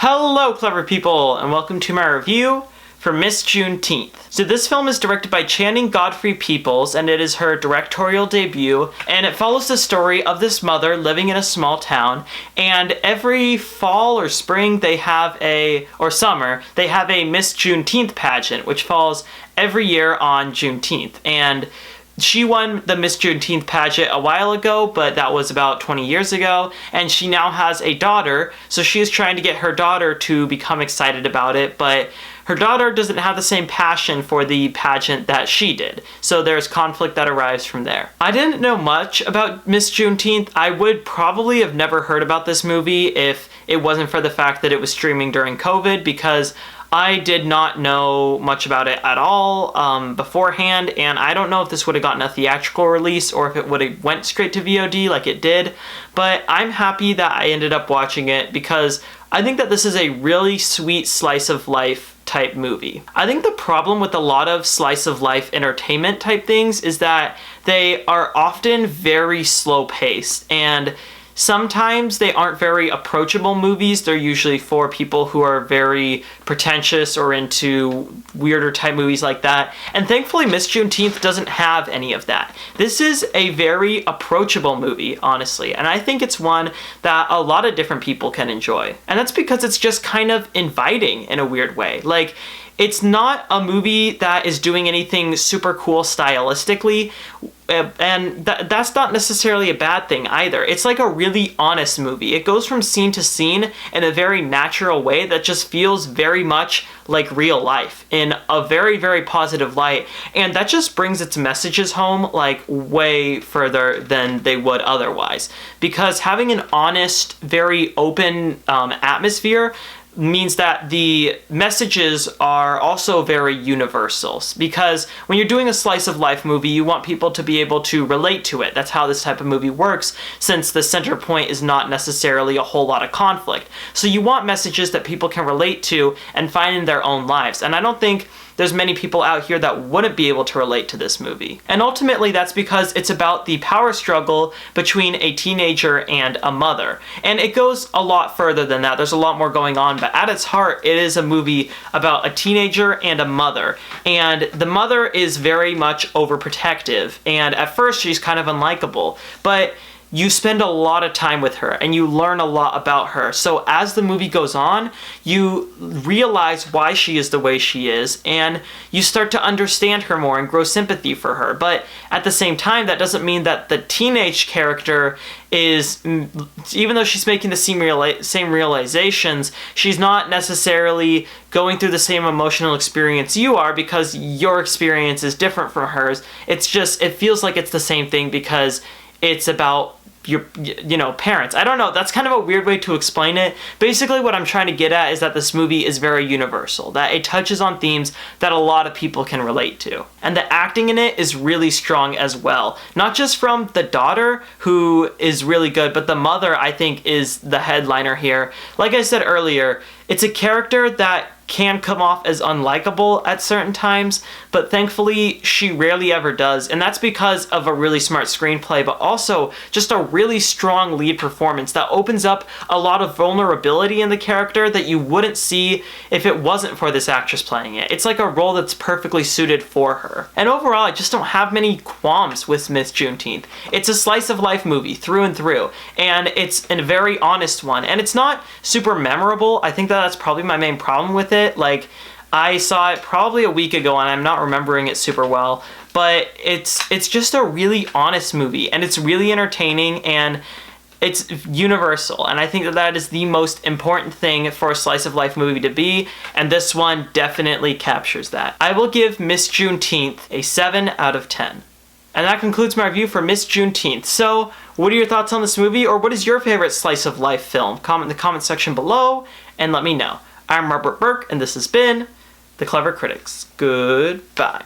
Hello, clever people, and welcome to my review for Miss Juneteenth. So this film is directed by Channing Godfrey Peoples, and it is her directorial debut, and it follows the story of this mother living in a small town, and every fall or spring or summer, they have a Miss Juneteenth pageant, which falls every year on Juneteenth. And she won the Miss Juneteenth pageant a while ago, but that was about 20 years ago, and she now has a daughter, so she is trying to get her daughter to become excited about it, but her daughter doesn't have the same passion for the pageant that she did, so there's conflict that arrives from there. I didn't know much about Miss Juneteenth. I would probably have never heard about this movie if it wasn't for the fact that it was streaming during COVID, because I did not know much about it at all beforehand, and I don't know if this would have gotten a theatrical release or if it would have went straight to VOD like it did, but I'm happy that I ended up watching it because I think that this is a really sweet slice of life type movie. I think the problem with a lot of slice of life entertainment type things is that they are often very slow paced, and sometimes they aren't very approachable movies. They're usually for people who are very pretentious or into weirder type movies like that. And thankfully, Miss Juneteenth doesn't have any of that. This is a very approachable movie, honestly. And I think it's one that a lot of different people can enjoy. And that's because it's just kind of inviting in a weird way. Like, it's not a movie that is doing anything super cool stylistically, and that's not necessarily a bad thing either. It's like a really honest movie. It goes from scene to scene in a very natural way that just feels very much like real life in a very, very positive light, and that just brings its messages home like way further than they would otherwise. Because having an honest, very open atmosphere means that the messages are also very universal, because when you're doing a slice of life movie, you want people to be able to relate to it. That's how this type of movie works, since the center point is not necessarily a whole lot of conflict. So you want messages that people can relate to and find in their own lives. And I don't think there's many people out here that wouldn't be able to relate to this movie. And ultimately, that's because it's about the power struggle between a teenager and a mother. And it goes a lot further than that. There's a lot more going on, but at its heart, it is a movie about a teenager and a mother. And the mother is very much overprotective, and at first she's kind of unlikable, but you spend a lot of time with her and you learn a lot about her. So as the movie goes on, you realize why she is the way she is, and you start to understand her more and grow sympathy for her. But at the same time, that doesn't mean that the teenage character is, even though she's making the same realizations, she's not necessarily going through the same emotional experience you are, because your experience is different from hers. It's just, it feels like it's the same thing because it's about your parents. I don't know, that's kind of a weird way to explain it. Basically, what I'm trying to get at is that this movie is very universal, that it touches on themes that a lot of people can relate to. And the acting in it is really strong as well. Not just from the daughter, who is really good, but the mother, I think, is the headliner here. Like I said earlier, it's a character that can come off as unlikable at certain times, but thankfully she rarely ever does, and that's because of a really smart screenplay, but also just a really strong lead performance that opens up a lot of vulnerability in the character that you wouldn't see if it wasn't for this actress playing it. It's like a role that's perfectly suited for her. And overall, I just don't have many qualms with Miss Juneteenth. It's a slice of life movie through and through, and it's a very honest one, and it's not super memorable. I think that's probably my main problem with it. Like, I saw it probably a week ago and I'm not remembering it super well, but it's just a really honest movie, and it's really entertaining, and it's universal, and I think that is the most important thing for a slice of life movie to be, and this one definitely captures that. I will give Miss Juneteenth a 7 out of 10. And that concludes my review for Miss Juneteenth. So, what are your thoughts on this movie, or what is your favorite slice of life film? Comment in the comment section below and let me know. I'm Robert Burke, and this has been The Clever Critics. Goodbye.